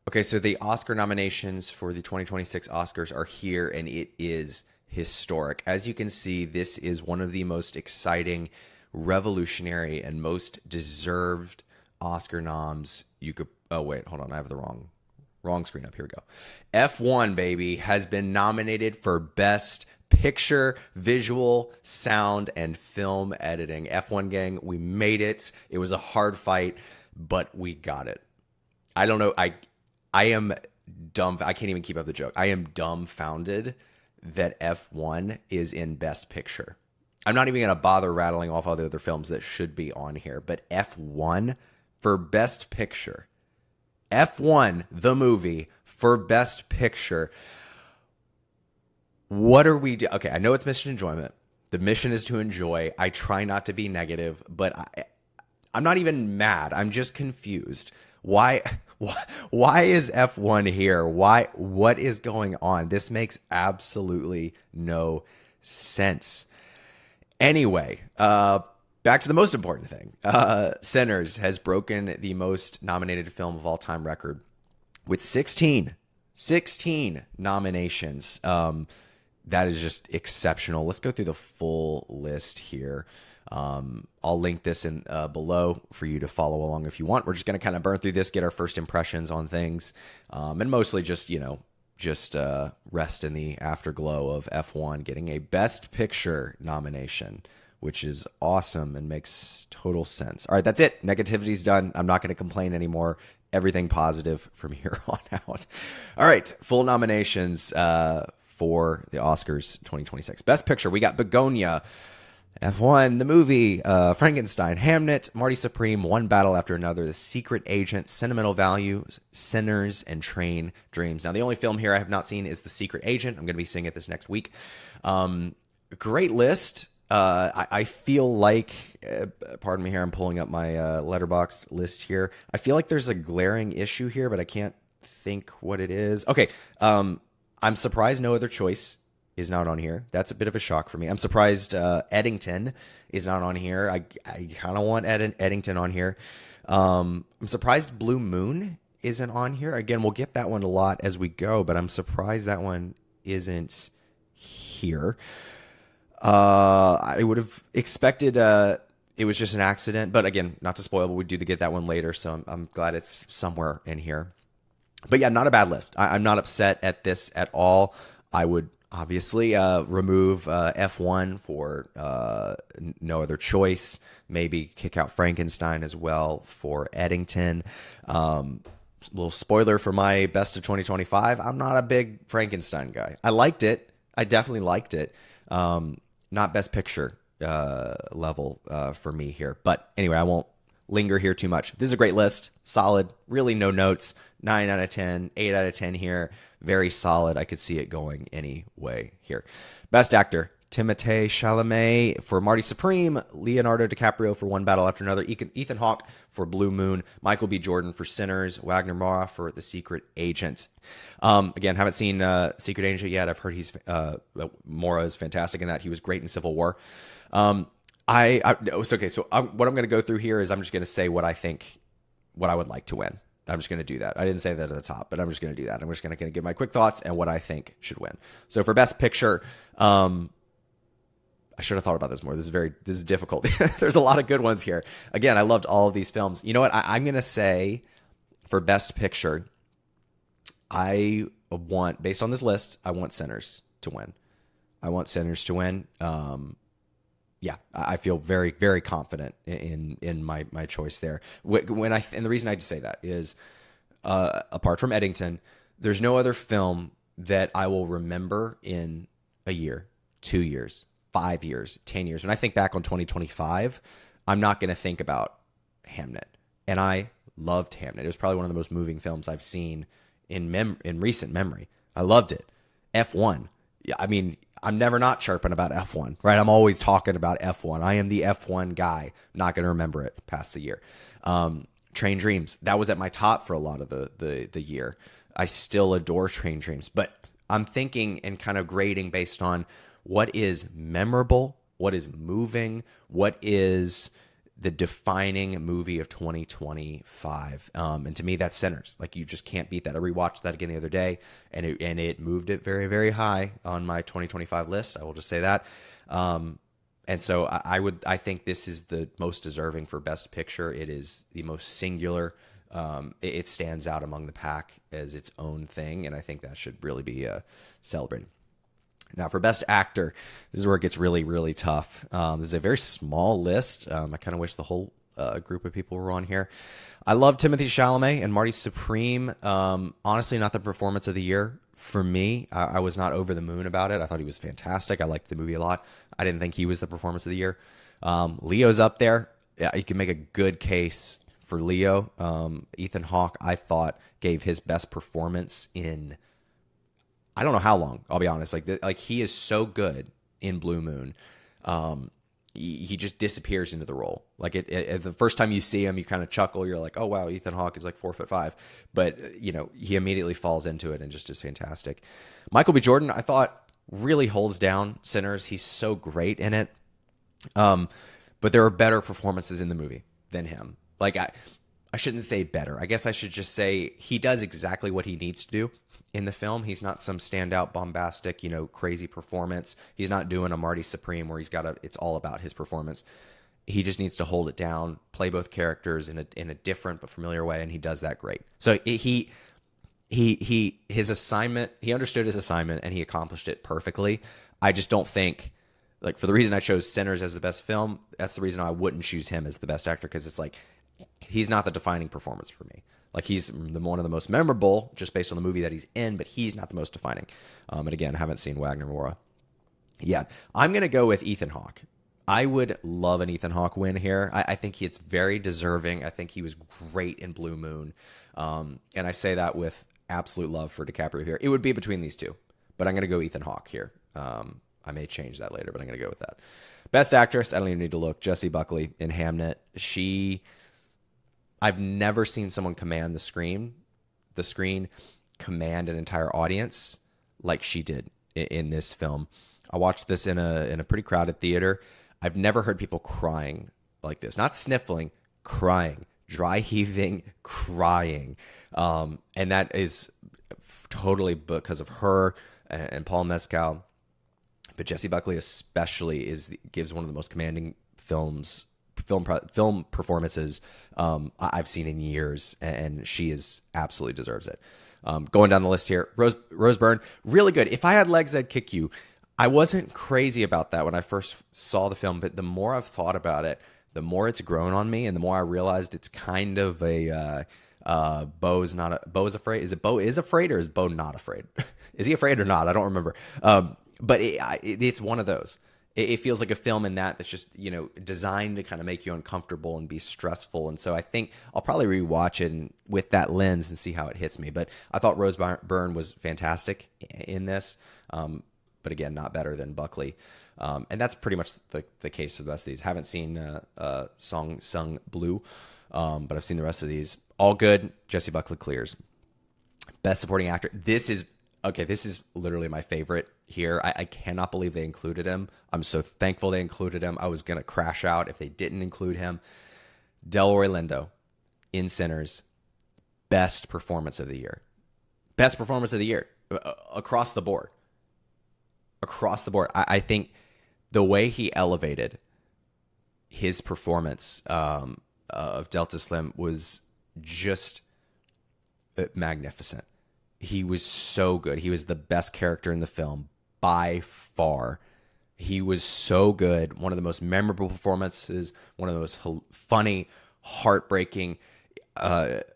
Okay, so the Oscar nominations for the 2026 Oscars are here, and it is historic. As you can see, this is one of the most exciting, revolutionary, and most deserved Oscar noms you could. Oh wait, hold on, I have the wrong screen up. Here we go. F1, baby, has been nominated for Best Picture, Visual, Sound, and Film Editing. F1 gang, we made it. It was a hard fight, but we got it. I don't know. I am dumb. I can't even keep up the joke. I am dumbfounded that F1 is in Best Picture. I'm not even going to bother rattling off all the other films that should be on here, but F1 for Best Picture. F1, the movie, for Best Picture. What are we doing? Okay, I know it's mission enjoyment. The mission is to enjoy. I try not to be negative, but I'm not even mad. I'm just confused. Why why is F1 here? What is going on? This makes absolutely no sense. Anyway, back to the most important thing. Sinners has broken the most nominated film of all time record with 16 nominations. That is just exceptional. Let's go through the full list here. I'll link this in below for you to follow along if you want. We're just going to kind of burn through this, get our first impressions on things, and mostly just, rest in the afterglow of F1 getting a Best Picture nomination, which is awesome and makes total sense. All right, that's it. Negativity's done. I'm not going to complain anymore. Everything positive from here on out. All right, full nominations for the Oscars 2026. Best Picture, we got Begonia, F1, the movie, Frankenstein, Hamnet, Marty Supreme, One Battle After Another, The Secret Agent, Sentimental Values, Sinners, and Train Dreams. Now, the only film here I have not seen is The Secret Agent. I'm going to be seeing it this next week. Great list. I feel like, pardon me here, I'm pulling up my Letterboxd list here. I feel like there's a glaring issue here, but I can't think what it is. Okay, I'm surprised No Other Choice is not on here. That's a bit of a shock for me. I'm surprised Eddington is not on here. I kind of want Eddington on here. I'm surprised Blue Moon isn't on here. Again, we'll get that one a lot as we go, but I'm surprised that one isn't here. I would have expected it was just an accident, but again, not to spoil, but we do get that one later, so I'm glad it's somewhere in here. But yeah, not a bad list. I'm not upset at this at all. I would obviously remove F1 for No Other Choice. Maybe kick out Frankenstein as well for Eddington. Little spoiler for my best of 2025. I'm not a big Frankenstein guy. I liked it. I definitely liked it. Not Best Picture level for me here. But anyway, I won't linger here too much. This is a great list. Solid. Really no notes. 9 out of 10, 8 out of 10 here. Very solid. I could see it going any way here. Best Actor, Timothée Chalamet for Marty Supreme, Leonardo DiCaprio for One Battle After Another, Ethan Hawke for Blue Moon, Michael B. Jordan for Sinners, Wagner Moura for The Secret Agent. Again, haven't seen Secret Agent yet. I've heard Moura is fantastic in that. He was great in Civil War. It's okay. So what I'm going to go through here is I'm just going to say what I would like to win. I'm just going to do that. I didn't say that at the top, but I'm just going to do that. I'm just going to give my quick thoughts and what I think should win. So for Best Picture, I should have thought about this more. This is difficult. There's a lot of good ones here. Again, I loved all of these films. You know what? I'm going to say for Best Picture, based on this list, I want Sinners to win. I want Sinners to win. Yeah, I feel very, very confident in my choice there. And the reason I say that is, apart from Eddington, there's no other film that I will remember in a year, 2 years, 5 years, 10 years. When I think back on 2025, I'm not going to think about Hamnet. And I loved Hamnet. It was probably one of the most moving films I've seen in recent memory. I loved it. F1. Yeah, I mean, I'm never not chirping about F1, right? I'm always talking about F1. I am the F1 guy. I'm not going to remember it past the year. Train Dreams. That was at my top for a lot of the year. I still adore Train Dreams, but I'm thinking and kind of grading based on what is memorable, what is moving, what is the defining movie of 2025. And to me, that's Sinners. Like, you just can't beat that. I rewatched that again the other day, and it moved it very, very high on my 2025 list. I will just say that. And so I think this is the most deserving for Best Picture. It is the most singular. It stands out among the pack as its own thing, and I think that should really be celebrated. Now, for Best Actor, this is where it gets really, really tough. This is a very small list. I kind of wish the whole group of people were on here. I love Timothée Chalamet and Marty Supreme. Honestly, not the performance of the year for me. I was not over the moon about it. I thought he was fantastic. I liked the movie a lot. I didn't think he was the performance of the year. Leo's up there. Yeah, you can make a good case for Leo. Ethan Hawke, I thought, gave his best performance in I don't know how long. I'll be honest. Like he is so good in Blue Moon. He just disappears into the role. Like the first time you see him, you kind of chuckle. You're like, oh wow, Ethan Hawke is like 4'5", but he immediately falls into it and just is fantastic. Michael B. Jordan, I thought, really holds down Sinners. He's so great in it. But there are better performances in the movie than him. Like I shouldn't say better. I guess I should just say he does exactly what he needs to do in the film. He's not some standout, bombastic, crazy performance. He's not doing a Marty Supreme where it's all about his performance. He just needs to hold it down, play both characters in a different but familiar way, and he does that great. So his assignment, he understood his assignment and he accomplished it perfectly. I just don't think, like, for the reason I chose Sinners as the best film, that's the reason I wouldn't choose him as the best actor, because it's like he's not the defining performance for me. Like, he's one of the most memorable just based on the movie that he's in, but he's not the most defining. And again, I haven't seen Wagner Moura yet. I'm going to go with Ethan Hawke. I would love an Ethan Hawke win here. I think it's very deserving. I think he was great in Blue Moon. And I say that with absolute love for DiCaprio here. It would be between these two, but I'm going to go Ethan Hawke here. I may change that later, but I'm going to go with that. Best Actress, I don't even need to look. Jessie Buckley in Hamnet. I've never seen someone command the screen, command an entire audience like she did in this film. I watched this in a pretty crowded theater. I've never heard people crying like this. Not sniffling, crying, dry heaving, crying. And that is totally because of her and Paul Mescal. But Jessie Buckley especially gives one of the most commanding film performances I've seen in years, and she absolutely deserves it. Going down the list here, Rose Byrne, really good. If I Had Legs, I'd Kick You. I wasn't crazy about that when I first saw the film, but the more I've thought about it, the more it's grown on me, and the more I realized it's kind of a Beau is afraid. Is it Beau is afraid, or is Beau not afraid? Is he afraid or not? I don't remember. But it's one of those. It feels like a film in that's just, designed to kind of make you uncomfortable and be stressful. And so I think I'll probably rewatch it with that lens and see how it hits me. But I thought Rose Byrne was fantastic in this. But again, not better than Buckley. And that's pretty much the case for the rest of these. Haven't seen Song Sung Blue, but I've seen the rest of these. All good. Jessie Buckley clears. Best Supporting Actor. This is literally my favorite here. I cannot believe they included him. I'm so thankful they included him. I was going to crash out if they didn't include him. Delroy Lindo in Sinners. Best performance of the year. Best performance of the year. Across the board. Across the board. I think the way he elevated his performance of Delta Slim was just magnificent. He was so good. He was the best character in the film by far. He was so good. One of the most memorable performances, one of the most funny, heartbreaking,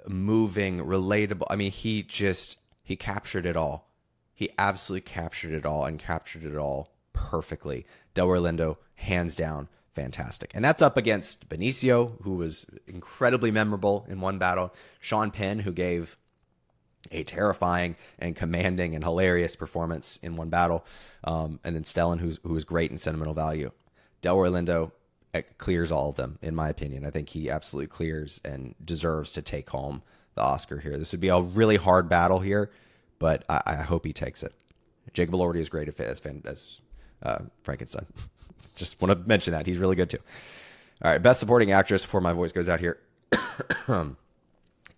moving, relatable. I mean, he captured it all. He absolutely captured it all and captured it all perfectly. Delroy Lindo, hands down, fantastic. And that's up against Benicio, who was incredibly memorable in one battle. Sean Penn, who gave a terrifying and commanding and hilarious performance in one battle. And then Stellan, who was great in sentimental value. Delroy Lindo clears all of them, in my opinion. I think he absolutely clears and deserves to take home the Oscar here. This would be a really hard battle here, but I hope he takes it. Jacob Elordi is great as Frankenstein. Just want to mention that. He's really good too. All right, best supporting actress before my voice goes out here.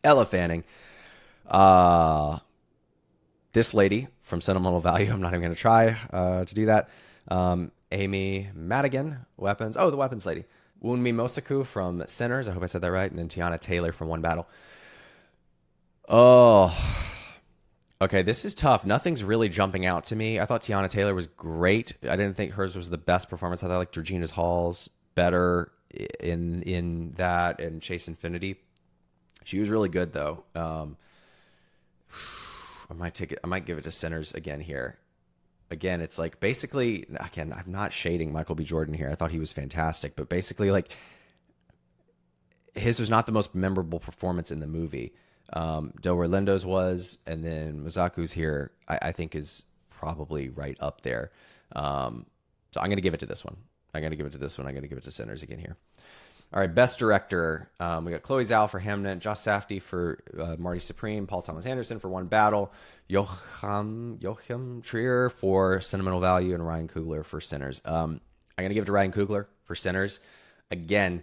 Ella Fanning. This lady from Sentimental Value. I'm not even going to try to do that. Amy Madigan, Weapons. Oh, the Weapons lady. Wunmi Mosaku from Sinners. I hope I said that right. And then Tiana Taylor from One Battle. Oh, okay. This is tough. Nothing's really jumping out to me. I thought Tiana Taylor was great. I didn't think hers was the best performance. I thought like Regina Hall's better in that and Chase Infinity. She was really good though. I might take it. I might give it to Sinners again here. Again, it's like basically, again, I'm not shading Michael B. Jordan here. I thought he was fantastic, but basically like his was not the most memorable performance in the movie. Delroy Lindo's was, and then Mosaku's here, I think is probably right up there. So I'm going to give it to this one. I'm going to give it to Sinners again here. All right, best director. We got Chloe Zhao for Hamnet, Josh Safdie for Marty Supreme, Paul Thomas Anderson for One Battle, Joachim Trier for Sentimental Value, and Ryan Coogler for Sinners. I'm going to give it to Ryan Coogler for Sinners. Again,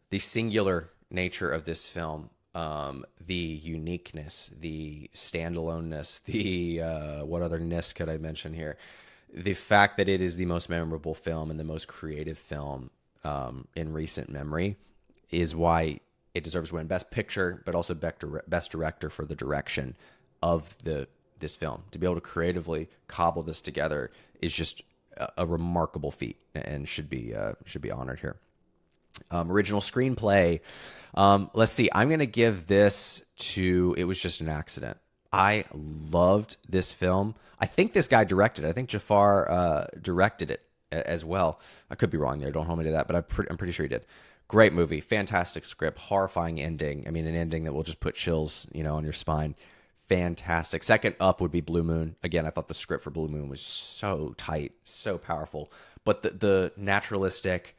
the singular nature of this film, the uniqueness, the standaloneness, the what other ness could I mention here? The fact that it is the most memorable film and the most creative film in recent memory is why it deserves to win Best Picture, but also Best Director for the direction of this film. To be able to creatively cobble this together is just a remarkable feat and should be honored here. Original screenplay. Let's see. I'm going to give this to It Was Just an Accident. I loved this film. I think this guy directed it. I think Jafar directed it as well. I could be wrong there. Don't hold me to that, but I'm pretty sure he did. Great movie. Fantastic script. Horrifying ending. I mean, an ending that will just put chills, on your spine. Fantastic. Second up would be Blue Moon. Again, I thought the script for Blue Moon was so tight, so powerful. But the naturalistic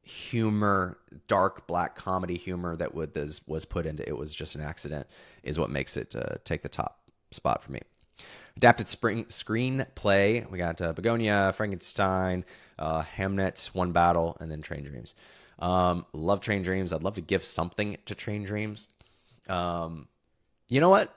humor, dark black comedy humor that was put into It Was Just an Accident is what makes it take the top spot for me. Adapted screenplay, we got Begonia, Frankenstein, Hamnet, One Battle, and then Train Dreams. Love Train Dreams. I'd love to give something to Train Dreams. You know what?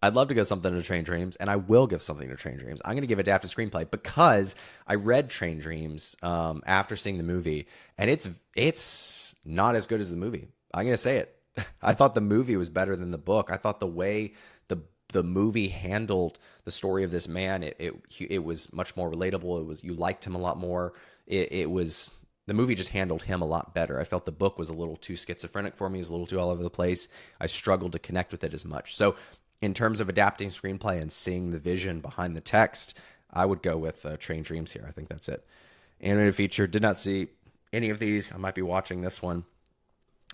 I'd love to give something to Train Dreams, and I will give something to Train Dreams. I'm going to give adapted screenplay because I read Train Dreams after seeing the movie, and it's not as good as the movie. I'm going to say it. I thought the movie was better than the book. I thought the way the movie handled the story of this man, it was much more relatable. You liked him a lot more. The movie just handled him a lot better. I felt the book was a little too schizophrenic for me. It was a little too all over the place. I struggled to connect with it as much. So in terms of adapting screenplay and seeing the vision behind the text, I would go with Train Dreams here. I think that's it. Animated feature, did not see any of these. I might be watching this one,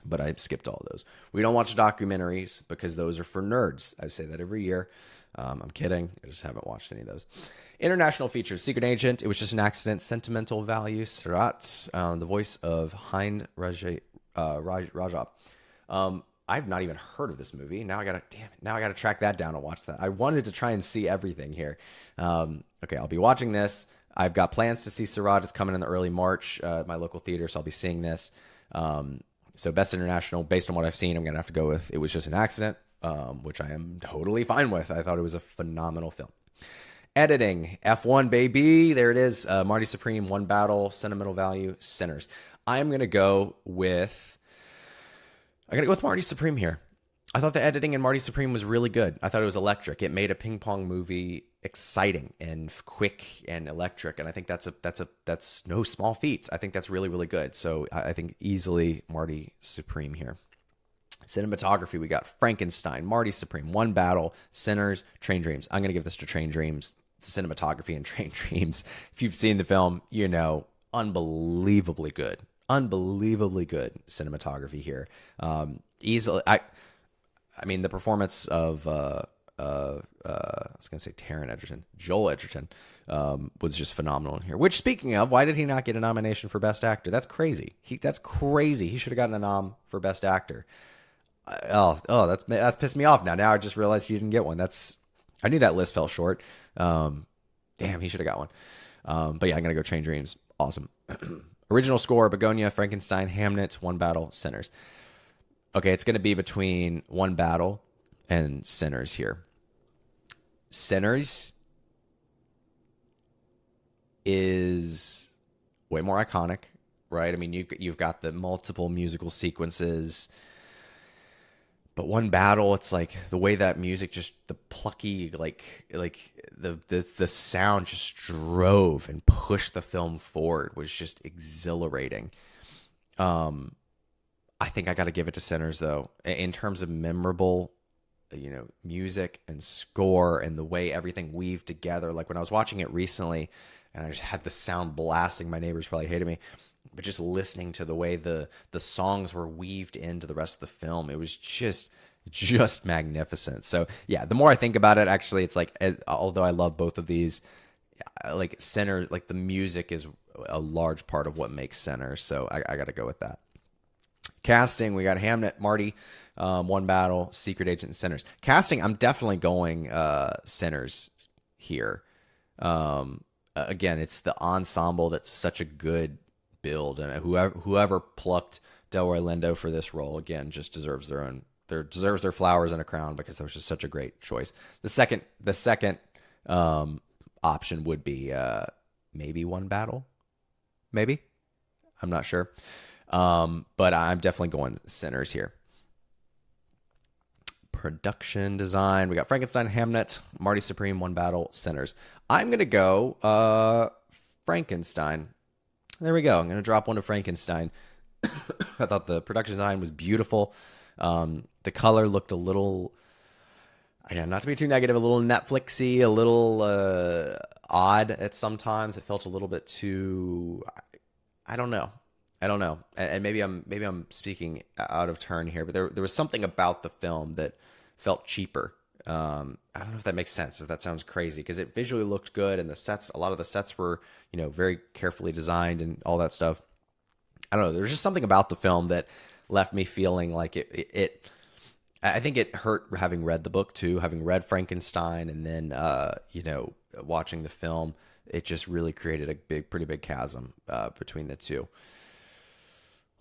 but I skipped all of those. We don't watch documentaries because those are for nerds. I say that every year. I'm kidding. I just haven't watched any of those. International features, Secret Agent, It Was Just an Accident, Sentimental Value, Sirat, the voice of Hind Rajab. I've not even heard of this movie. Now I gotta track that down and watch that. I wanted to try and see everything here. Okay, I'll be watching this. I've got plans to see Sirat. It's coming in the early March at my local theater, so I'll be seeing this. So Best International, based on what I've seen, I'm going to have to go with It Was Just an Accident, which I am totally fine with. I thought it was a phenomenal film. Editing, F1, baby. There it is. Marty Supreme, One Battle, Sentimental Value, Sinners. I'm going to go with Marty Supreme here. I thought the editing in Marty Supreme was really good. I thought it was electric. It made a ping pong movie exciting and quick and electric, and I think that's no small feat. I think that's really, really good. So I think easily Marty Supreme here. Cinematography, we got Frankenstein, Marty Supreme, One Battle, Sinners, Train Dreams. I'm going to give this to Train Dreams. The cinematography in Train Dreams, if you've seen the film, unbelievably good. Unbelievably good cinematography here. Easily, I mean, the performance of I was going to say Joel Edgerton was just phenomenal in here. Which, speaking of, why did he not get a nomination for Best Actor? That's crazy. That's crazy. He should have gotten a nom for Best Actor. That's pissed me off now. Now I just realized he didn't get one. I knew that list fell short. Damn, he should have got one. But yeah, I'm gonna go Train Dreams. Awesome. Original score: Begonia, Frankenstein, Hamnet, One Battle, Sinners. Okay, it's going to be between One Battle and Sinners here. Sinners is way more iconic, right? I mean, you've got the multiple musical sequences, but One Battle, it's like the way that music, just the plucky, like the sound just drove and pushed the film forward, was just exhilarating. I think I got to give it to Sinners, though, in terms of memorable, music and score and the way everything weaved together. Like when I was watching it recently and I just had the sound blasting, my neighbors probably hated me, but just listening to the way the songs were weaved into the rest of the film, it was just magnificent. So yeah, the more I think about it, actually, it's like, although I love both of these, like Center, like the music is a large part of what makes Center. So I got to go with that. Casting, we got Hamnet, Marty, One Battle, Secret Agent, and Sinners. Casting, I'm definitely going Sinners here. Again, it's the ensemble that's such a good build, and whoever plucked Delroy Lindo for this role, again, just deserves deserves their flowers and a crown, because that was just such a great choice. The second option would be maybe One Battle, maybe, I'm not sure. But I'm definitely going Sinners here. Production design, we got Frankenstein, Hamnet, Marty Supreme, One Battle, Sinners. I'm going to go Frankenstein. There we go. I'm going to drop one to Frankenstein. I thought the production design was beautiful. The color looked a little, again, not to be too negative, a little Netflixy, a little odd at sometimes. It felt a little bit too, I don't know. And maybe I'm speaking out of turn here, but there was something about the film that felt cheaper. I don't know if that makes sense, if that sounds crazy, because it visually looked good, and a lot of the sets were, very carefully designed and all that stuff. I don't know. There's just something about the film that left me feeling like it I think it hurt, having read the book too, having read Frankenstein, and then watching the film. It just really created a pretty big chasm between the two.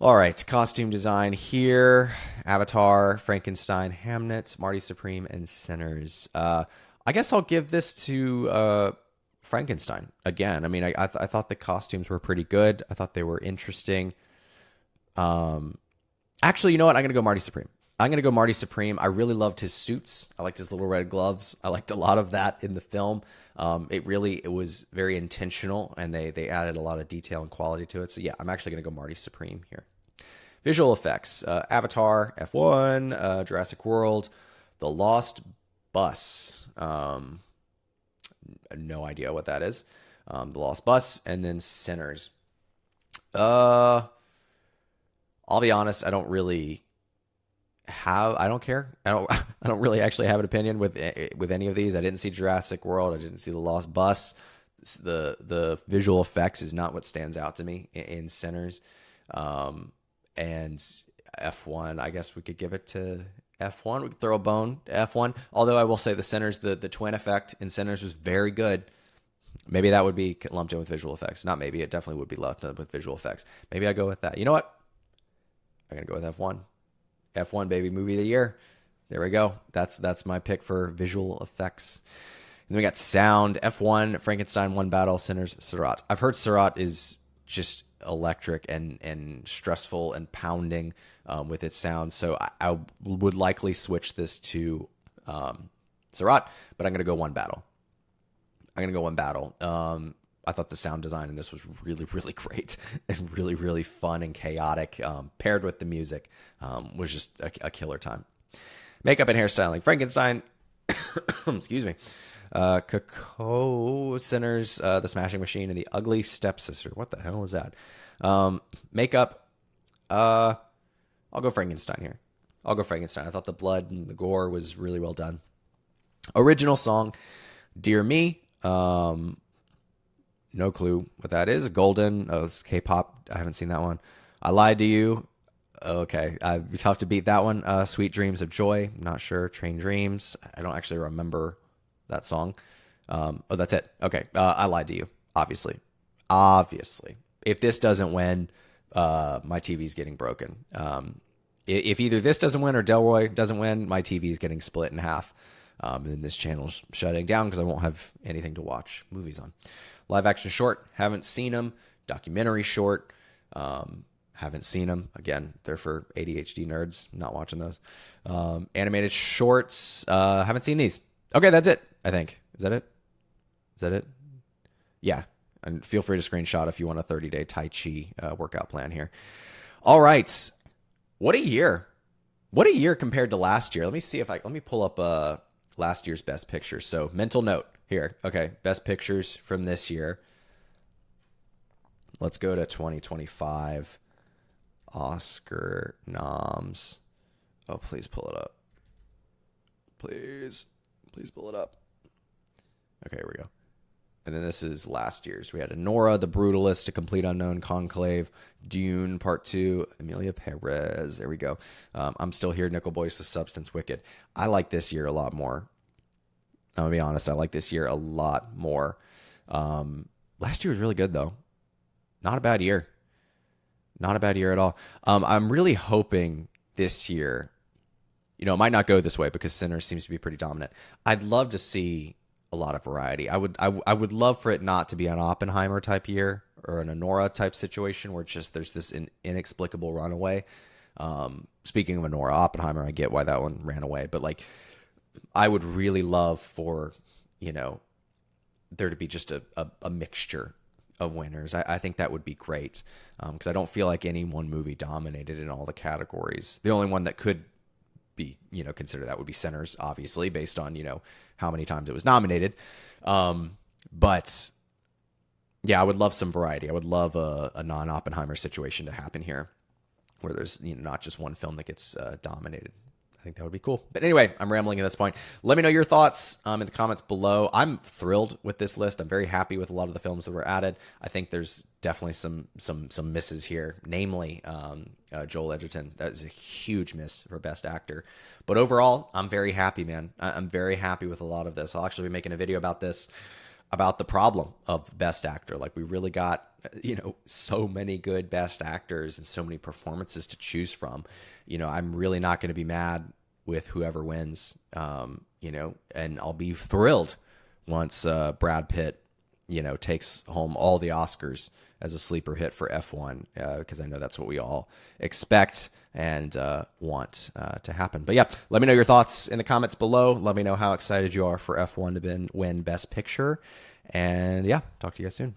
All right, costume design here: Avatar, Frankenstein, Hamnet, Marty Supreme, and Sinners. I guess I'll give this to Frankenstein again. I mean, I thought the costumes were pretty good. I thought they were interesting. Actually, you know what? I'm going to go Marty Supreme. I really loved his suits. I liked his little red gloves. I liked a lot of that in the film. It was very intentional, and they added a lot of detail and quality to it. So yeah, I'm actually going to go Marty Supreme here. Visual effects: Avatar, F1, Jurassic World, The Lost Bus. No idea what that is. The Lost Bus, and then Sinners. I'll be honest, I don't care. I don't really actually have an opinion with any of these. I didn't see Jurassic World. I didn't see The Lost Bus. The visual effects is not what stands out to me in Sinners. And F1, I guess we could give it to F1. We could throw a bone to F1. Although I will say the Sinners, the twin effect in Sinners was very good. Maybe that would be lumped in with visual effects. Not maybe, it definitely would be lumped in with visual effects. Maybe I go with that. You know what? I'm going to go with F1. F1, baby, movie of the year. There we go. That's my pick for visual effects. And then we got sound: F1, Frankenstein, One Battle, Sinners, Seurat. I've heard Seurat is just electric and stressful and pounding with its sound. So I would likely switch this to Seurat, but I'm going to go One Battle. I thought the sound design in this was really, really great and really, really fun and chaotic. Paired with the music was just a killer time. Makeup and hairstyling: Frankenstein, excuse me, Coco, Sinners, The Smashing Machine, and The Ugly Stepsister. What the hell is that? Makeup, I'll go Frankenstein here. I thought the blood and the gore was really well done. Original song: Dear Me. No clue what that is. Golden. Oh, it's K-pop. I haven't seen that one. I Lied to You. Okay. It'd be tough to beat that one. Sweet Dreams of Joy. Not sure. Train Dreams. I don't actually remember that song. Oh, that's it. Okay. I Lied to You. Obviously. if this doesn't win, my TV's getting broken. If either this doesn't win or Delroy doesn't win, my TV is getting split in half. And then this channel's shutting down because I won't have anything to watch movies on. Live action short, haven't seen them. Documentary short, haven't seen them. Again, they're for ADHD nerds. Not watching those. Animated shorts, haven't seen these. Okay, that's it, I think. Is that it? Is that it? Yeah. And feel free to screenshot if you want a 30-day Tai Chi workout plan here. All right. What a year. What a year compared to last year. Let me see if let me pull up last year's best pictures. So mental note here. Okay. Best pictures from this year. Let's go to 2025 Oscar noms. Oh, please pull it up. Please pull it up. Okay, here we go. And then this is last year's. We had Anora, The Brutalist, A Complete Unknown, Conclave, Dune, Part 2, Emilia Perez. There we go. I'm Still Here, Nickel Boys, The Substance, Wicked. I like this year a lot more. I'm going to be honest. I like this year a lot more. Last year was really good, though. Not a bad year. Not a bad year at all. I'm really hoping this year, it might not go this way because Sinners seems to be pretty dominant. I'd love to see a lot of variety. I would love for it not to be an Oppenheimer type year or an Anora type situation where it's just there's this inexplicable runaway. Speaking of Anora, Oppenheimer, I get why that one ran away, but like I would really love for there to be just a mixture of winners. I think that would be great because I don't feel like any one movie dominated in all the categories. The only one that could be considered that would be Sinners, obviously based on how many times it was nominated, but yeah, I would love some variety. I would love a non-Oppenheimer situation to happen here where there's not just one film that gets dominated. I think that would be cool. But anyway, I'm rambling at this point. Let me know your thoughts in the comments below. I'm thrilled with this list. I'm very happy with a lot of the films that were added. I think there's definitely some misses here, namely Joel Edgerton. That is a huge miss for Best Actor. But overall, I'm very happy, man. I'm very happy with a lot of this. I'll actually be making a video about this, about the problem of Best Actor. Like we really got so many good Best Actors and so many performances to choose from. I'm really not going to be mad with whoever wins, and I'll be thrilled once Brad Pitt, takes home all the Oscars as a sleeper hit for F1, because I know that's what we all expect and want to happen. But yeah, let me know your thoughts in the comments below. Let me know how excited you are for F1 to win Best Picture. And yeah, talk to you guys soon.